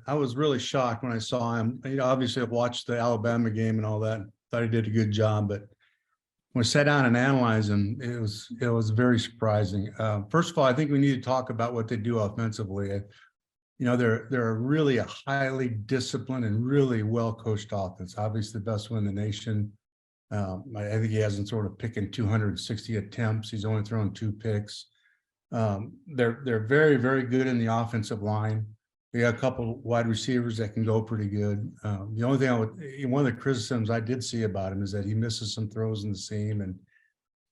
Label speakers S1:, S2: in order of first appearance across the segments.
S1: I was really shocked when I saw him. Obviously I've watched the Alabama game and all that. Thought he did a good job, but when I sat down and analyzed him, it was very surprising. First of all, I think we need to talk about what they do offensively. They're really a highly disciplined and really well coached offense. Obviously, the best one in the nation. I think he hasn't sort of picking 260 attempts. He's only thrown 2 picks. They're very, very good in the offensive line. They got a couple of wide receivers that can go pretty good. The only thing one of the criticisms I did see about him is that he misses some throws in the seam, and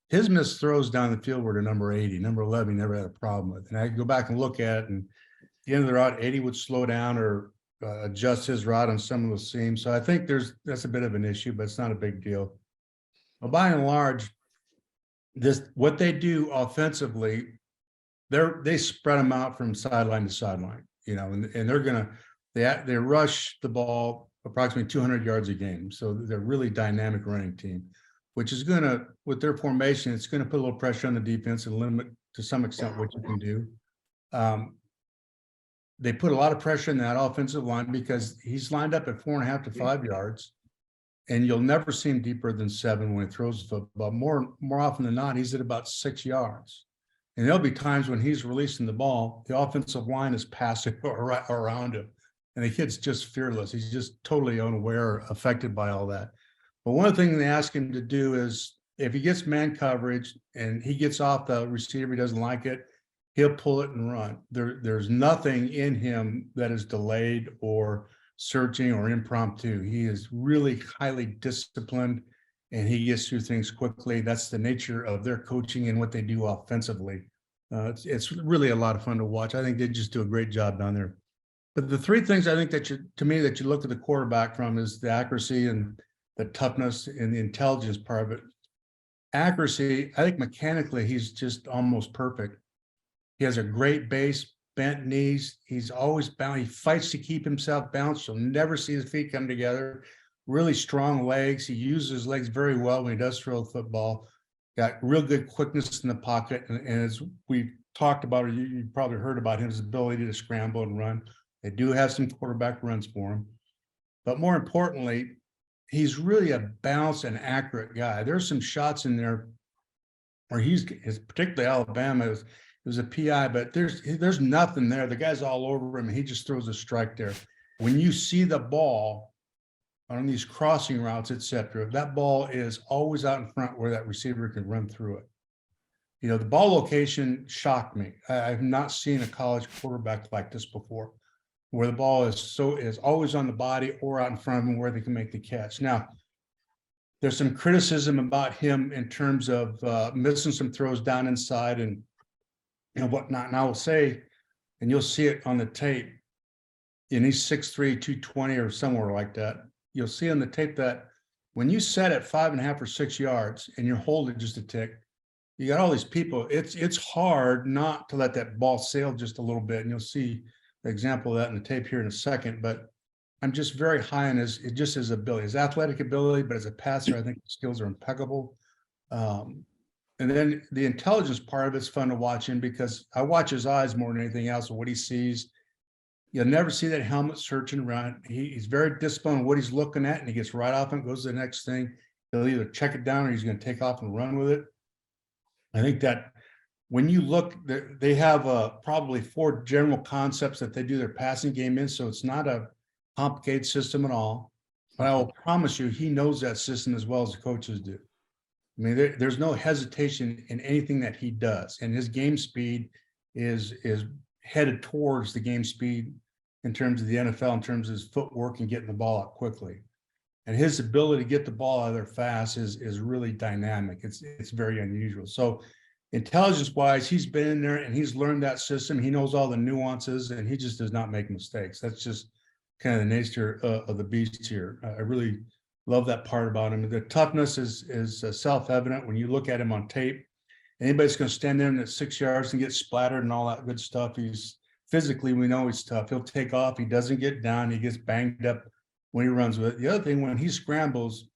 S1: his missed throws down the field were to number 80. Number 11, he never had a problem with. And I could go back and look at it, and at the end of the route, 80 would slow down or adjust his route on some of those seams. So I think that's a bit of an issue, but it's not a big deal. But by and large, what they do offensively, they spread them out from sideline to sideline, and they rush the ball approximately 200 yards a game. So they're a really dynamic running team, which is with their formation, it's going to put a little pressure on the defense and limit to some extent what you can do. They put a lot of pressure in that offensive line because he's lined up at 4.5 to 5 yards, and you'll never see him deeper than 7 when he throws the football. More often than not, he's at about 6 yards. And there'll be times when he's releasing the ball, the offensive line is passing around him, and the kid's just fearless. He's just totally unaware, affected by all that. But one of the things they ask him to do is, if he gets man coverage and he gets off the receiver, he doesn't like it, he'll pull it and run. There's nothing in him that is delayed or searching or impromptu. He is really highly disciplined, and he gets through things quickly. That's the nature of their coaching and what they do offensively. It's really a lot of fun to watch. I think they just do a great job down there. But the 3 things I think that you look at the quarterback from is the accuracy and the toughness and the intelligence part of it. Accuracy, I think mechanically he's just almost perfect. He has a great base, bent knees. He's always balanced. He fights to keep himself balanced. You'll never see his feet come together. Really strong legs. He uses his legs very well when he does throw the football. Got real good quickness in the pocket. And as we talked about, or you probably heard about his ability to scramble and run. They do have some quarterback runs for him. But more importantly, he's really a balanced and accurate guy. There's some shots in there where particularly Alabama, it was a PI, but there's nothing there. The guy's all over him, and he just throws a strike there. When you see the ball on these crossing routes, etc., that ball is always out in front where that receiver can run through it. The ball location shocked me. I've not seen a college quarterback like this before, where the ball is always on the body or out in front of them where they can make the catch. Now, there's some criticism about him in terms of missing some throws down inside and whatnot. And I will say, and you'll see it on the tape, and he's 6'3", 220 or somewhere like that. You'll see on the tape that when you set at 5.5 or 6 yards and you're holding just a tick, you got all these people. It's hard not to let that ball sail just a little bit, and you'll see the example of that in the tape here in a second. But I'm just very high on his ability, his athletic ability, but as a passer, I think his skills are impeccable. And then the intelligence part of it's fun to watch him because I watch his eyes more than anything else and what he sees. You'll never see that helmet searching around. He's very disciplined on what he's looking at, and he gets right off and goes to the next thing. He'll either check it down or he's going to take off and run with it. I think that when you look, they have probably 4 general concepts that they do their passing game in, so it's not a complicated system at all. But I will promise you, he knows that system as well as the coaches do. I mean, there's no hesitation in anything that he does, and his game speed is headed towards the game speed in terms of the NFL, in terms of his footwork and getting the ball out quickly. And his ability to get the ball out of there fast is really dynamic. It's very unusual. So intelligence-wise, he's been in there and he's learned that system. He knows all the nuances, and he just does not make mistakes. That's just kind of the nature of the beast here. I really love that part about him. The toughness is self-evident when you look at him on tape. Anybody's going to stand there at 6 yards and get splattered and all that good stuff. He's physically, we know he's tough. He'll take off. He doesn't get down. He gets banged up when he runs with it. The other thing, when he scrambles,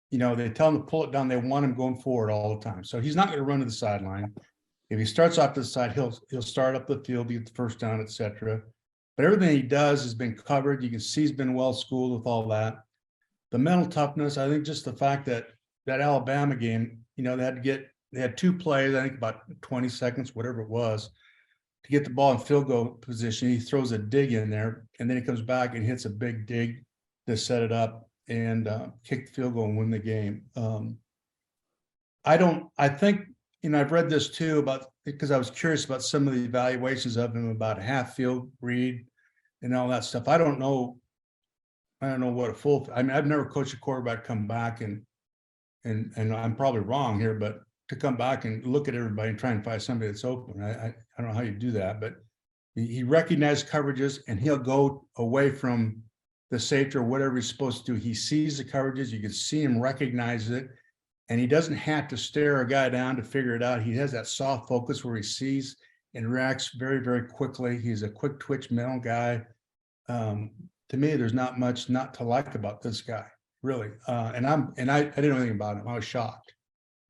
S1: they tell him to pull it down. They want him going forward all the time. So he's not going to run to the sideline. If he starts off to the side, he'll start up the field, get the first down, etc. but everything he does has been covered. You can see he's been well schooled with all that. The mental toughness, I think just the fact that that Alabama game, they had 2 plays, I think about 20 seconds, whatever it was, to get the ball in field goal position. He throws a dig in there, and then he comes back and hits a big dig to set it up and kick the field goal and win the game. I think, I've read this too because I was curious about some of the evaluations of him about half field read and all that stuff. I don't know what a full, I've never coached a quarterback come back and I'm probably wrong here, but to come back and look at everybody and try and find somebody that's open. I don't know how you do that, but he recognizes coverages and he'll go away from the safety or whatever he's supposed to do. He sees the coverages, you can see him recognize it, and he doesn't have to stare a guy down to figure it out. He has that soft focus where he sees and reacts very, very quickly. He's a quick twitch mental guy. To me, there's not much not to like about this guy, really. I didn't know anything about him. I was shocked.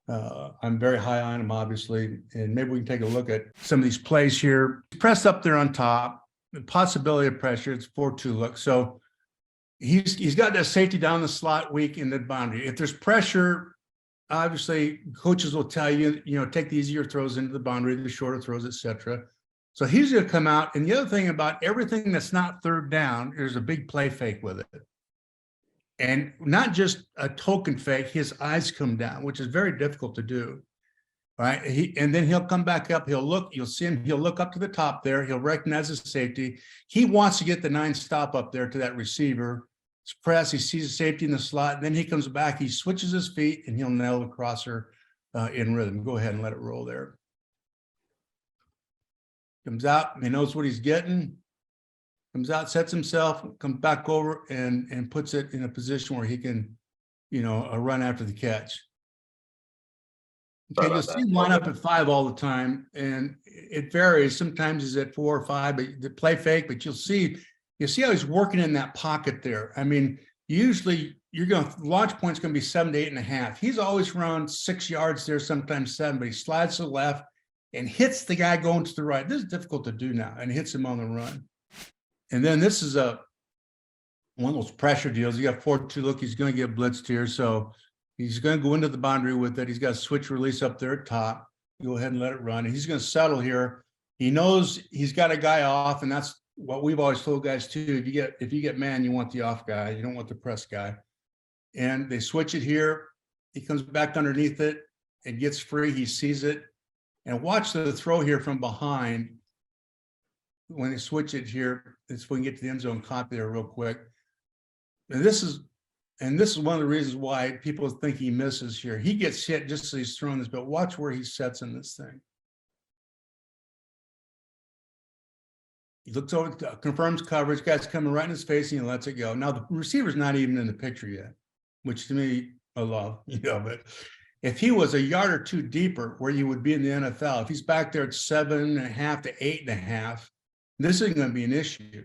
S1: I'm very high on him, obviously, and maybe we can take a look at some of these plays here. Press up there on top, the possibility of pressure. It's 4-2 look. So he's got that safety down the slot weak in the boundary. If there's pressure, obviously coaches will tell you, take the easier throws into the boundary, the shorter throws, etc. So he's going to come out. And the other thing about everything that's not third down, there's a big play fake with it. And not just a token fake, his eyes come down, which is very difficult to do. Right. And then he'll come back up. He'll look, you'll see him. He'll look up to the top there. He'll recognize his safety. He wants to get the 9 stop up there to that receiver. It's press. He sees the safety in the slot. And then he comes back. He switches his feet and he'll nail the crosser in rhythm. Go ahead and let it roll there. Comes out. He knows what he's getting. Comes out, sets himself, comes back over and puts it in a position where he can, run after the catch. Okay, you'll see him line up at 5 all the time, and it varies. Sometimes he's at 4 or 5, but the play fake. But you'll see how he's working in that pocket there. I mean, usually launch point's going to be 7 to 8.5. He's always around 6 yards there, sometimes 7, but he slides to the left and hits the guy going to the right. This is difficult to do now, and hits him on the run. And then this is one of those pressure deals. You got 4-2 look. He's going to get blitzed here, so he's going to go into the boundary with it. He's got a switch release up there at top. Go ahead and let it run. And he's going to settle here. He knows he's got a guy off, and that's what we've always told guys too. If you get man, you want the off guy. You don't want the press guy. And they switch it here. He comes back underneath it and gets free. He sees it. And watch the throw here from behind. When they switch it here, it's when we can get to the end zone copy there real quick. And this is one of the reasons why people think he misses here. He gets hit just as he's throwing this, but watch where he sets in this thing. He looks over, confirms coverage, guy's coming right in his face, and he lets it go. Now the receiver's not even in the picture yet, which to me, I love, but if he was a yard or 2 deeper where you would be in the NFL, if he's back there at 7.5 to 8.5, this isn't going to be an issue,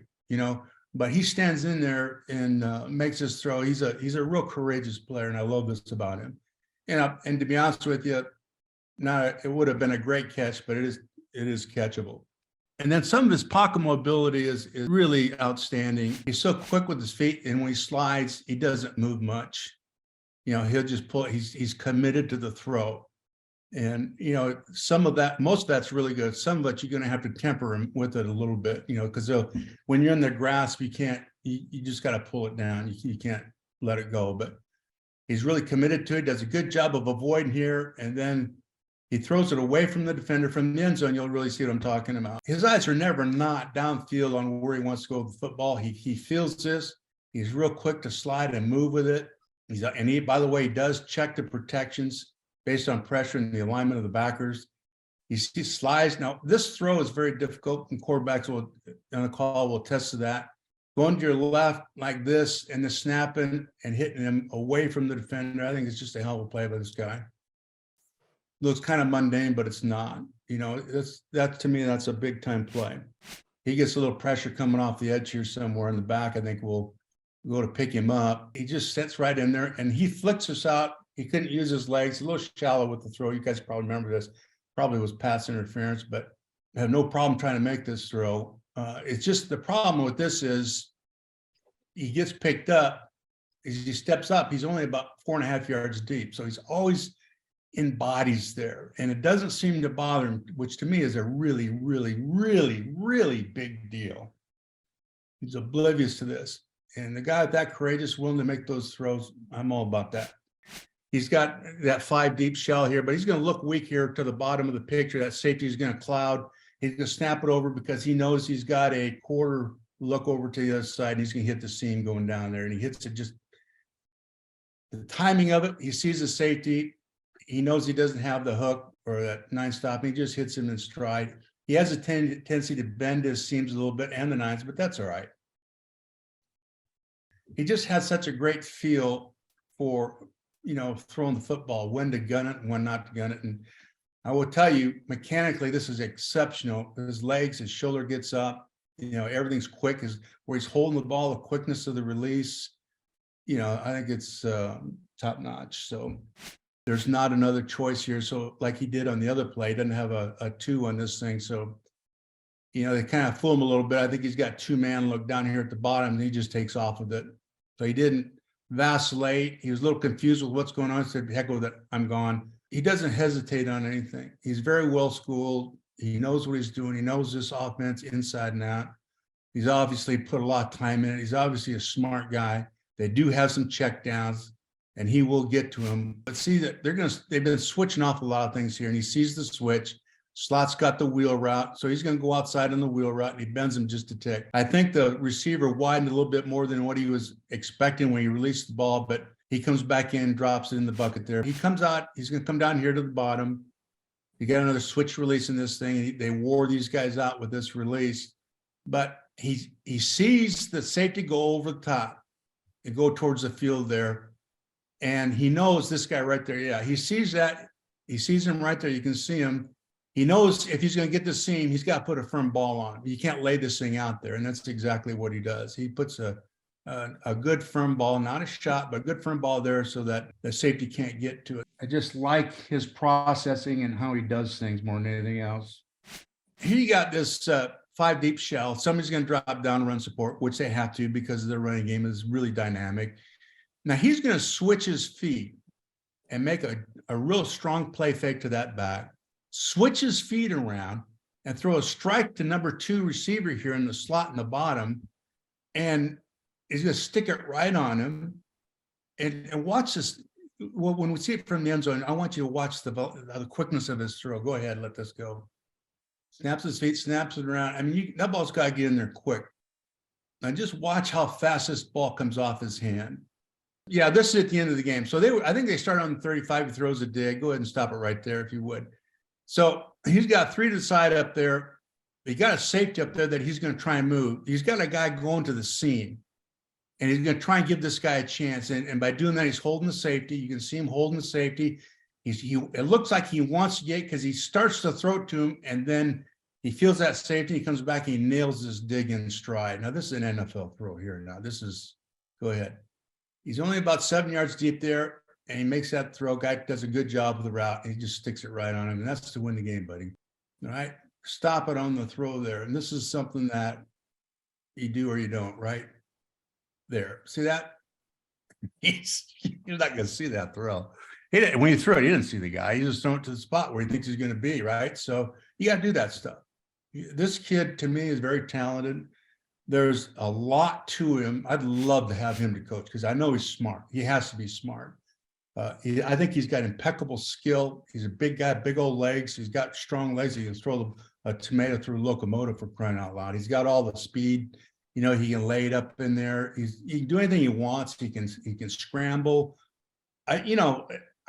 S1: but he stands in there and makes his throw. He's a real courageous player, and I love this about him. And to be honest with you, it would have been a great catch, but it is catchable. And then some of his pocket mobility is really outstanding. He's so quick with his feet, and when he slides, he doesn't move much. He'll just pull. He's committed to the throw. And, some of that, most of that's really good. Some of it, you're going to have to temper him with it a little bit, because when you're in the grasp, you just got to pull it down. You can't let it go, but he's really committed to it, does a good job of avoiding here. And then he throws it away from the defender from the end zone. You'll really see what I'm talking about. His eyes are never not downfield on where he wants to go with the football. He feels this. He's real quick to slide and move with it. He, by the way, he does check the protections based on pressure and the alignment of the backers. He slides. Now, this throw is very difficult, and quarterbacks on the call will attest to that. Going to your left like this and the snapping and hitting him away from the defender, I think it's just a hell of a play by this guy. Looks kind of mundane, but it's not. That to me, that's a big time play. He gets a little pressure coming off the edge here somewhere in the back. I think we'll go to pick him up. He just sits right in there, and he flicks us out. He couldn't use his legs, a little shallow with the throw. You guys probably remember this. Probably was pass interference, but I have no problem trying to make this throw. It's just the problem with this is he gets picked up. As he steps up, he's only about 4.5 yards deep. So he's always in bodies there. And it doesn't seem to bother him, which to me is a really, really, really, really big deal. He's oblivious to this. And the guy that courageous, willing to make those throws, I'm all about that. He's got that 5 deep shell here, but he's going to look weak here to the bottom of the picture. That safety is going to cloud. He's going to snap it over because he knows he's got a quarter look over to the other side, and he's going to hit the seam going down there. And he hits it just the timing of it. He sees the safety. He knows he doesn't have the hook or that 9 stop. He just hits him in stride. He has a tendency to bend his seams a little bit and the 9s, but that's all right. He just has such a great feel for, throwing the football, when to gun it and when not to gun it. And I will tell you, mechanically, this is exceptional. His legs, his shoulder gets up, everything's quick. Where he's holding the ball, the quickness of the release, I think it's top notch. So there's not another choice here. So like he did on the other play, he doesn't have a 2 on this thing. So, they kind of fool him a little bit. I think he's got 2-man look down here at the bottom, and he just takes off with it. So he didn't vacillate. He was a little confused with what's going on. He said, heck with it, I'm gone. He doesn't hesitate on anything. He's very well schooled. He knows what he's doing. He knows this offense inside and out. He's obviously put a lot of time in it. He's obviously a smart guy. They do have some check downs, and he will get to him. But see that they've been switching off a lot of things here, and he sees the switch. Slot's got the wheel route, so he's going to go outside on the wheel route, and he bends him just a tick. I think the receiver widened a little bit more than what he was expecting when he released the ball, but he comes back in, drops it in the bucket there. He comes out, he's going to come down here to the bottom. You got another switch release in this thing. They wore these guys out with this release, but he sees the safety go over the top and go towards the field there, and he knows this guy right there. Yeah, he sees that. He sees him right there. You can see him. He knows if he's going to get the seam, he's got to put a firm ball on. You can't lay this thing out there, and that's exactly what he does. He puts a good firm ball, not a shot, but a good firm ball there so that the safety can't get to it. I just like his processing and how he does things more than anything else. He got this 5 deep shell. Somebody's going to drop down and run support, which they have to because their running game is really dynamic. Now he's going to switch his feet and make a real strong play fake to that back. Switch his feet around and throw a strike to number 2 receiver here in the slot in the bottom. And he's going to stick it right on him. And watch this. Well, when we see it from the end zone, I want you to watch the quickness of his throw. Go ahead, let this go. Snaps his feet, snaps it around. I mean, that ball's got to get in there quick. Now just watch how fast this ball comes off his hand. Yeah, this is at the end of the game. So I think they start on 35. He throws a dig. Go ahead and stop it right there if you would. So he's got 3 to the side up there. He got a safety up there that he's going to try and move. He's got a guy going to the seam, and he's going to try and give this guy a chance. And by doing that, he's holding the safety. You can see him holding the safety. It looks like he wants to get, because he starts to throw it to him, and then he feels that safety. He comes back and he nails this dig in stride. Now, this is an NFL throw here. Now, go ahead. He's only about 7 yards deep there. And he makes that throw. Guy does a good job with the route. He just sticks it right on him. And that's to win the game, buddy. All right. Stop it on the throw there. And this is something that you do or you don't, right? There. See that? You're not going to see that throw. When you throw it, he didn't see the guy. He just throw it to the spot where he thinks he's going to be, right? So you got to do that stuff. This kid, to me, is very talented. There's a lot to him. I'd love to have him to coach because I know he's smart. He has to be smart. I think he's got impeccable skill. He's a big guy, big old legs. He's got strong legs. He can throw a tomato through a locomotive, for crying out loud. He's got all the speed. He can lay it up in there. He can do anything he wants. He can scramble. I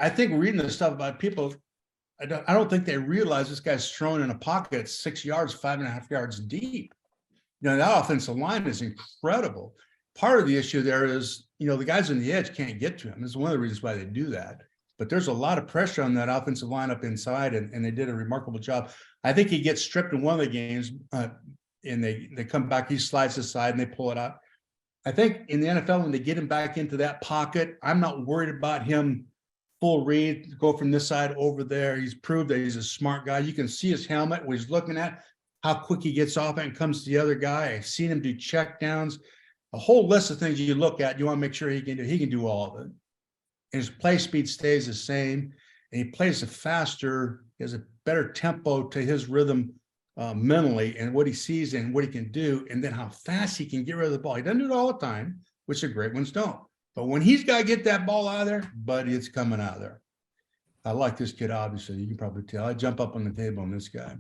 S1: think reading this stuff about people, I don't think they realize this guy's thrown in a pocket 6 yards, 5.5 yards deep. That offensive line is incredible. Part of the issue there is, the guys on the edge can't get to him. This is one of the reasons why they do that. But there's a lot of pressure on that offensive line up inside, and they did a remarkable job. I think he gets stripped in one of the games, and they come back, he slides aside, and they pull it out. I think in the NFL, when they get him back into that pocket, I'm not worried about him full read, go from this side over there. He's proved that he's a smart guy. You can see his helmet, what he's looking at. how quick he gets off and comes to the other guy. I've seen him do check downs, a whole list of things you look at. You want to make sure he can do all of it. And his play speed stays the same, and he plays it faster. He has a better tempo to his rhythm mentally, and what he sees and what he can do, and then how fast he can get rid of the ball. He doesn't do it all the time, which the great ones don't. But when he's got to get that ball out of there, buddy, it's coming out of there. I like this kid, obviously. You can probably tell. I jump up on the table on this guy.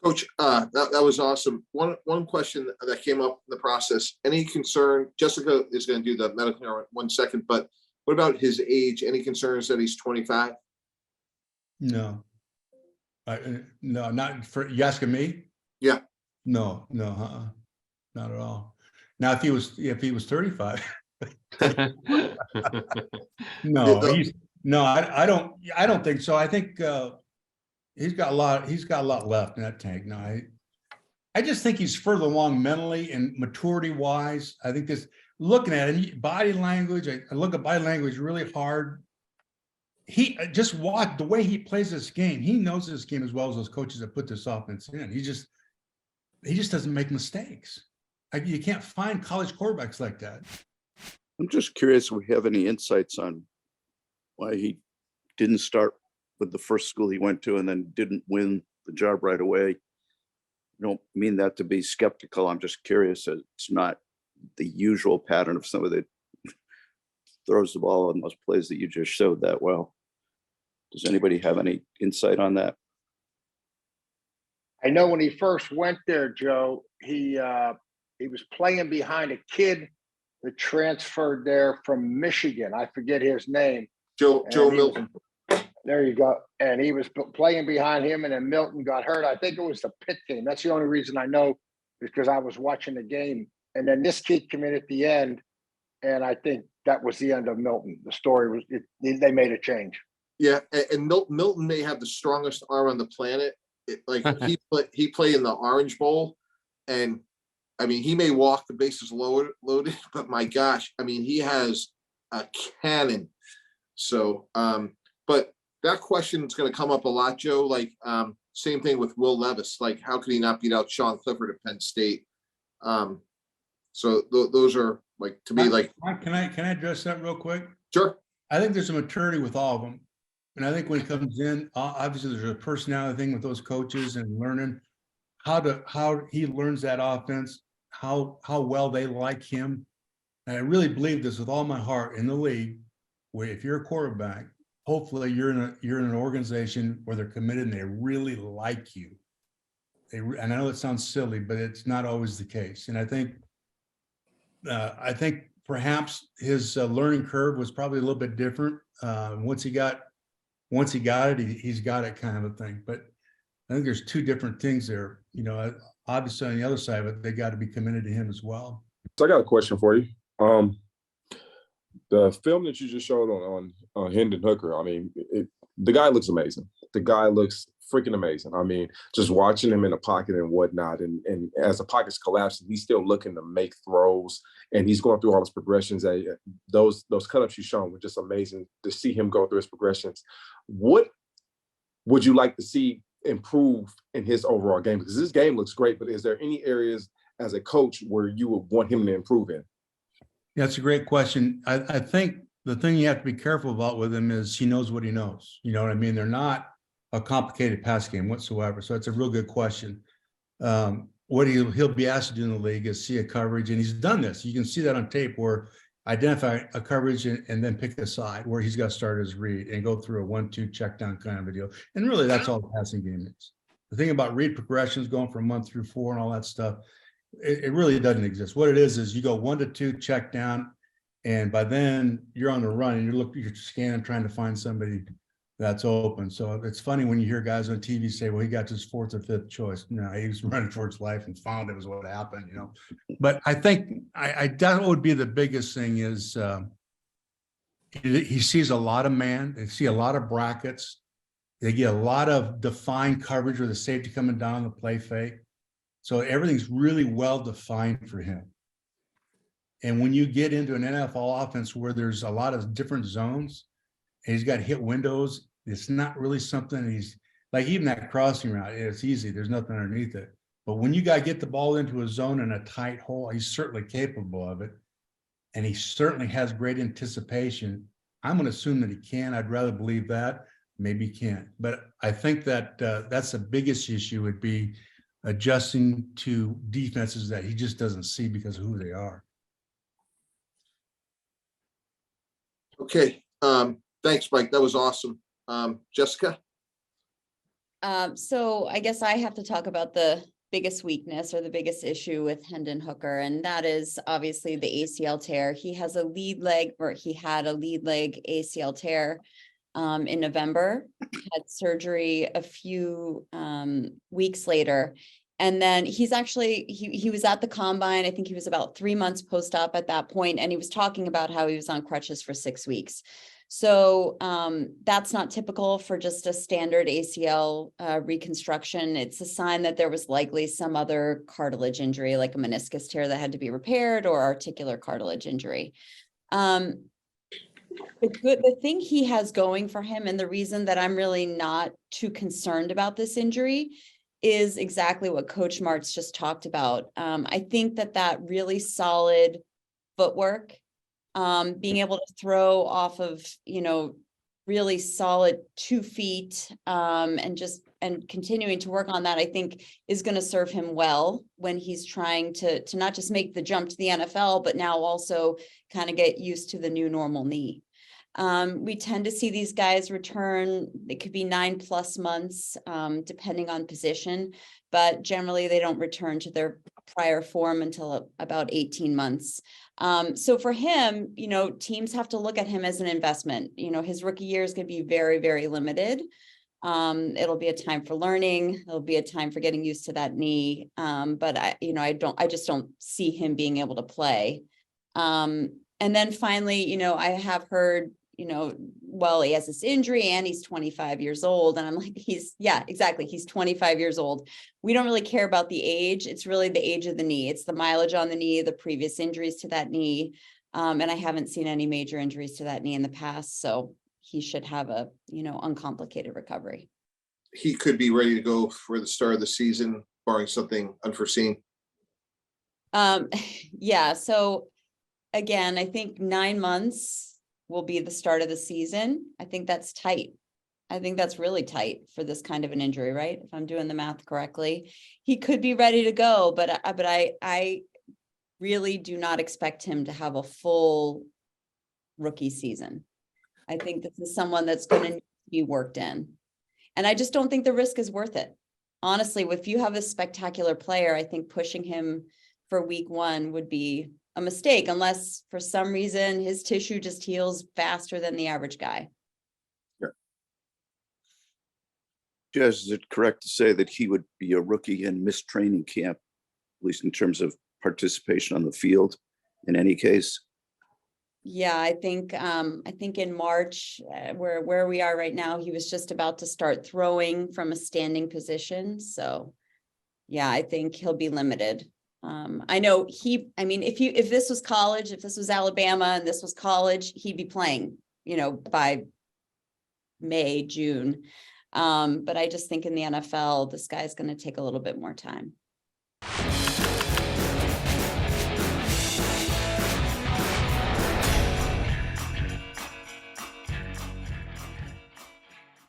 S2: Coach, that was awesome. One question that came up in the process, any concern, Jessica is going to do the medical in 1 second, but what about his age? Any concerns that he's 25?
S1: No. No, not for, you asking me?
S2: Yeah.
S1: No, not at all. Now, if he was 35, no, I don't think so. I think he's got a lot left in that tank. No, I just think he's further along mentally and maturity wise. I think this, looking at him, body language, I look at body language really hard. He just watch the way he plays this game. He knows this game as well as those coaches that put this offense in. He just doesn't make mistakes. You can't find college quarterbacks like that.
S3: I'm just curious if we have any insights on why he didn't start with the first school he went to and then didn't win the job right away. I don't mean that to be skeptical. I'm just curious. It's not the usual pattern of somebody that throws the ball on those plays that you just showed that well. Does anybody have any insight on that?
S4: I know when he first went there, Joe, he was playing behind a kid that transferred there from Michigan. I forget his name.
S2: Joe Milton.
S4: There you go. And he was playing behind him, and then Milton got hurt. I think it was the Pitt game. That's the only reason I know, because I was watching the game. And then this kid came in at the end, and I think that was the end of Milton. The story was they made a change.
S2: Yeah, and Milton may have the strongest arm on the planet. He played in the Orange Bowl, and I mean, he may walk the bases loaded, but my gosh, I mean, he has a cannon. So, but that question is going to come up a lot, Joe. Like, same thing with Will Levis. Like, how could he not beat out Sean Clifford at Penn State? So those are, like, to me, like.
S1: Can I address that real quick?
S2: Sure.
S1: I think there's a maturity with all of them. And I think when he comes in, obviously there's a personality thing with those coaches and learning how he learns that offense, how well they like him. And I really believe this with all my heart in the league, where if you're a quarterback, hopefully you're in an organization where they're committed and they really like you. And I know it sounds silly, but it's not always the case. And I think perhaps his learning curve was probably a little bit different. Once he got it, he's got it, kind of a thing. But I think there's two different things there. You know, obviously on the other side of it, they got to be committed to him as well.
S5: So I got a question for you. The film that you just showed on Hendon Hooker, I mean, the guy looks amazing. The guy looks freaking amazing. I mean, just watching him in the pocket and whatnot, and as the pocket's collapsing, he's still looking to make throws, and he's going through all his progressions. Those cut-ups you shown were just amazing to see him go through his progressions. What would you like to see improve in his overall game? Because his game looks great, but is there any areas as a coach where you would want him to improve in?
S1: Yeah, that's a great question. I think the thing you have to be careful about with him is he knows what he knows. You know what I mean? They're not a complicated pass game whatsoever. So it's a real good question. What he'll be asked to do in the league is see a coverage, and he's done this. You can see that on tape, where identify a coverage and then pick a side where he's got to start his read and go through a 1-2 check down kind of a deal. And really, that's all the passing game is. The thing about read progressions going from 1 through 4 and all that stuff, it really doesn't exist. What it is you go 1 to 2 check down, and by then you're on the run and you're scanning, trying to find somebody that's open. So it's funny when you hear guys on TV say, well, he got his 4th or 5th choice. No, he was running for his life and found it was what happened, you know. But I think that would be the biggest thing is he sees a lot of man. They see a lot of brackets. They get a lot of defined coverage with the safety coming down the play fake. So everything's really well defined for him. And when you get into an NFL offense where there's a lot of different zones, and he's got hit windows, it's not really something like even that crossing route, it's easy. There's nothing underneath it. But when you got to get the ball into a zone in a tight hole, he's certainly capable of it. And he certainly has great anticipation. I'm going to assume that he can. I'd rather believe that. Maybe he can't. But I think that that's the biggest issue would be adjusting to defenses that he just doesn't see because of who they are.
S2: Okay. Thanks, Mike. That was awesome. Jessica?
S6: So I guess I have to talk about the biggest weakness or the biggest issue with Hendon Hooker, and that is obviously the ACL tear. He has a lead leg, or he had a lead leg ACL tear in November, had surgery a few weeks later. And then he's actually, he was at the combine. I think he was about 3 months post-op at that point, and he was talking about how he was on crutches for 6 weeks. So that's not typical for just a standard ACL reconstruction. It's a sign that there was likely some other cartilage injury, like a meniscus tear that had to be repaired, or articular cartilage injury. The thing he has going for him, and the reason that I'm really not too concerned about this injury, is exactly what Coach Martz just talked about. I think that really solid footwork, being able to throw off of, really solid 2 feet, and continuing to work on that, I think is going to serve him well when he's trying to not just make the jump to the NFL, but now also kind of get used to the new normal knee. We tend to see these guys return. It could be 9+ months, depending on position, but generally they don't return to their prior form until about 18 months. So for him, teams have to look at him as an investment. His rookie year is going to be very, very limited. It'll be a time for learning. It'll be a time for getting used to that knee. But I just don't see him being able to play. And then finally, I have heard, well, he has this injury and he's 25 years old. And I'm like, yeah, exactly. He's 25 years old. We don't really care about the age. It's really the age of the knee. It's the mileage on the knee, the previous injuries to that knee. And I haven't seen any major injuries to that knee in the past. So he should have a, uncomplicated recovery.
S2: He could be ready to go for the start of the season, barring something unforeseen.
S6: Yeah. So again, I think 9 months will be the start of the season. I think that's tight. I think that's really tight for this kind of an injury, right? If I'm doing the math correctly, he could be ready to go, but I really do not expect him to have a full rookie season. I think this is someone that's going to be worked in, and I just don't think the risk is worth it. Honestly, if you have a spectacular player, I think pushing him for week 1 would be a mistake, unless for some reason his tissue just heals faster than the average guy.
S3: Jess, is it correct to say that he would be a rookie and miss training camp, at least in terms of participation on the field in any case?
S6: Yeah, I think in March, where we are right now, he was just about to start throwing from a standing position. So yeah, I think he'll be limited. I know if this was college, if this was Alabama and this was college, he'd be playing, by May, June. But I just think in the NFL, this guy's going to take a little bit more time.